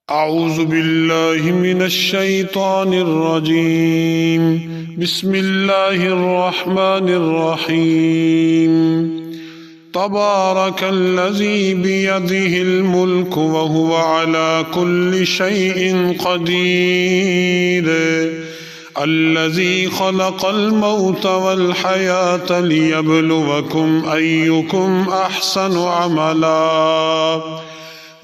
أعوذ बिल्लाहि मिनश्शैतानिर्रजीम बिस्मिल्लाहिर्रहमानिर्रहीम तबारकल्लज़ी बियदिहिल मुल्क वहुव अला कुल्लि शैइन क़दीर अल्लज़ी ख़लक़ल मौत वल हयात लियब्लुवकुम अय्युकुम अहसनु अमला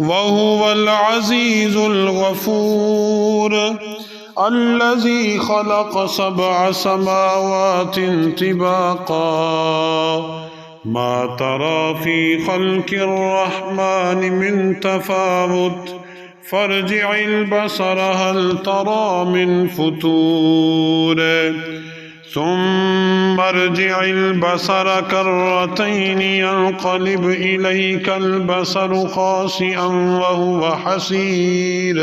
वहुवल अज़ीज़ुल गफ़ूर अल्लज़ी ख़लक़ सबअ समावातिन तिबाक़ा मा तरा फ़ी ख़ल्क़िर रहमानि मिन तफ़ावुत फ़र्जि'ल बसर हल तरा मिन फ़ुतूर सुम्मा अर्जि'ल बसर कर्रतैनि यन्क़लिब इलैकल बसरु ख़ासिअन वहुव हसीर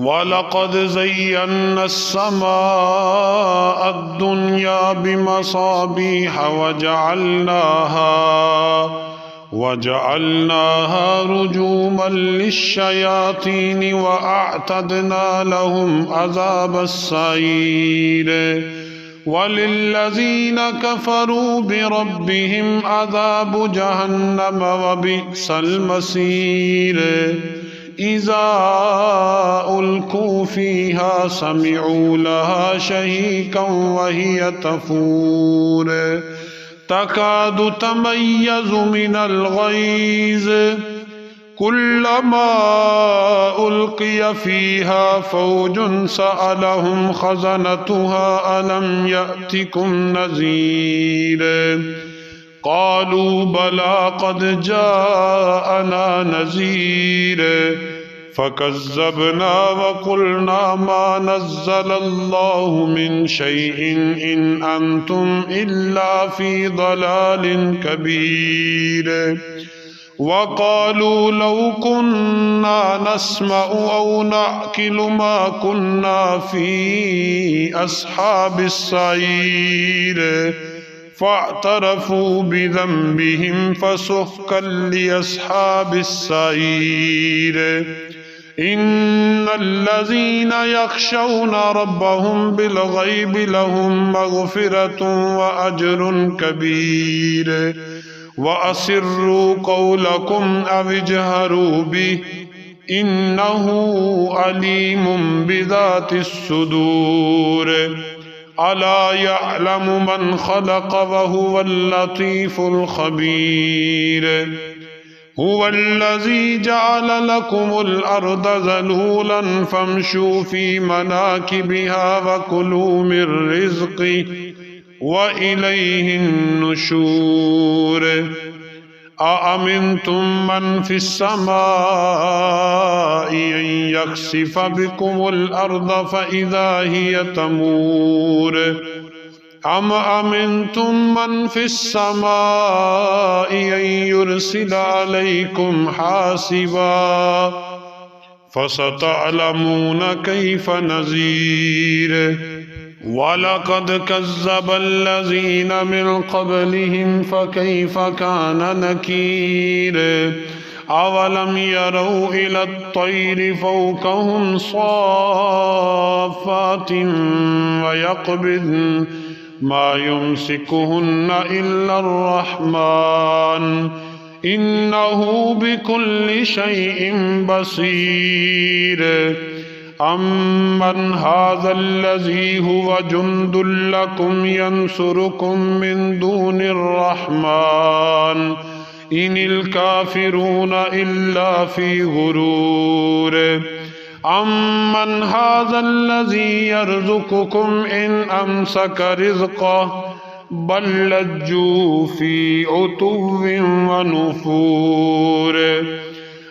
वलक़द ज़य्यन्नस समाअद दुनिया बिमसाबीह वजअलनाहा रुजूमन लिश्शयातीन वअअतदना लहुम अज़ाबस सईर वलिल्लज़ीन कफ़रू बिरब्बिहिम अज़ाबु जहन्नम वबिअसल मसीर इज़ा उल्क़ू फ़ीहा समिअू लहा शहीक़न वहिय तफ़ूर तकादु तमय्यज़ु मिनल ग़ैज़ कुल्लमा उल्क़िय फ़ीहा फ़ौजुन सअलहुम ख़ज़नतुहा अलम यअतिकुम नज़ीर क़ालू बला क़द जाअना नज़ीर फ़कज़्ज़बना वक़ुलना मा नज़्ज़लल्लाहु मिन शैइन इन अंतुम इल्ला फ़ी ضलालिन कबीर वक़ालू लौ कुन्ना नस्मअु औ नअक़िलु मा कुन्ना फ़ी अस्हाबिस सईर फ़अतरफ़ू बिज़ंबिहिम फ़सुह्क़न लिअस्हाबिस सईर इन्नल्लज़ीना यख़शौना रब्बहुम बिलग़ैबि लहुम मग़फ़िरतुन व अज्रुन कबीर वअसिर्रू क़ौलकुम अविजहरू बिही इन्नहु अलीमुम बिज़ातिस सुदूर अला यअलमु मन ख़लक़ वहुवल लतीफ़ुल ख़बीर हुवल्लज़ी जअल लकुमुल अर्द ज़लूलन फ़म्शू फ़ी मनाकिबिहा वकुलू मिर रिज़्क़िही व इलैहिन नुशूर अअमिनतुम मन फ़िस समाइ अन यख़सिफ़ बिकुमुल अर्द फ़इज़ा हिय तमूर अम अमिनतुम मन फ़िस समाइ अन युरसिल अलैकुम हासिबा फ़सतअलमून कैफ़ नज़ीर वलक़द कज़्ज़बल्लज़ीन मिन क़ब्लिहिम फ़कैफ़ कान नकीर अवलम यरौ इलत तैरि फ़ौक़हुम साफ़्फ़ातिन वयक़बिज़न मा युमसिकुहुन्न इल्लर रहमान इन्नहु बिकुल्लि शैइन बसीर अम्मन हाज़ल्लज़ी हुव जुन्दुल लकुम यंसुरुकुम मिन दूनिर रहमान इनिल काफ़िरून इल्ला फ़ी गुरूर अम्मन हाज़ल्लज़ी यर्ज़ुकुकुम इन अमसक रिज़्क़हु बल लज्जू फ़ी उतुव्विन व नुफ़ूर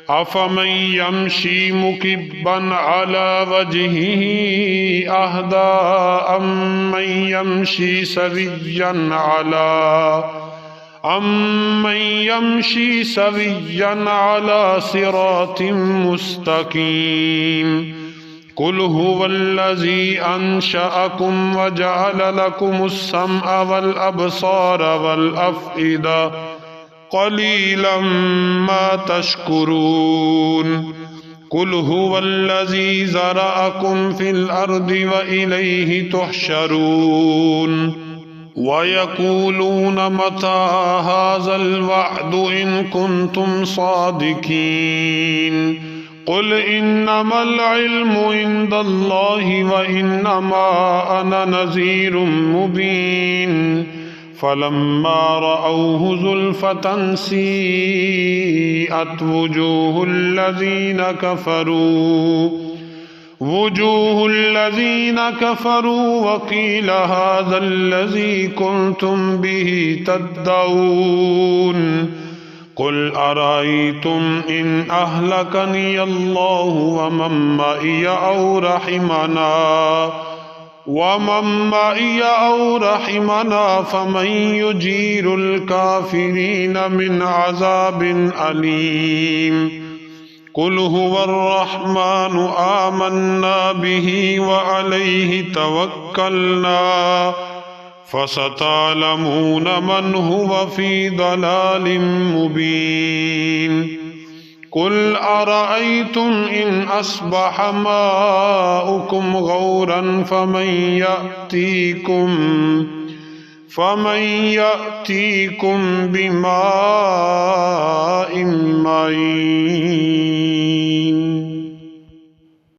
अफ़मन यमशी मुकिब्बन अला वजहिही अहदा अम्मन यमशी सविय्यन अला सिरातिन मुस्तक़ीम कुल हुवल्लज़ी अंशअकुम वजअल लकुमुस सम्अ वल अब्सार वल अफ़इदा क़लीलन मा तशकुरून। قل هو الذي ذرأكم في الأرض وإليه تحشرون ويقولون متى هذا الوعد إن كنتم صادقين قل إنما العلم عند الله وإنما أنا نذير مبين فلما رأوه زلفة سيئت وجوه الذين كفروا وقيل هذا الذي كنتم به تدعون قل أرأيتم إن أهلكني الله ومن معي أو رحمنا فمن يجير الكافرين من عذاب أليم قل هو الرحمن آمنا به وعليه توكلنا فستعلمون من هو في ضلال مبين قل أرأيتم إن أصبح ماؤكم غورا فمن يأتيكم بماء معين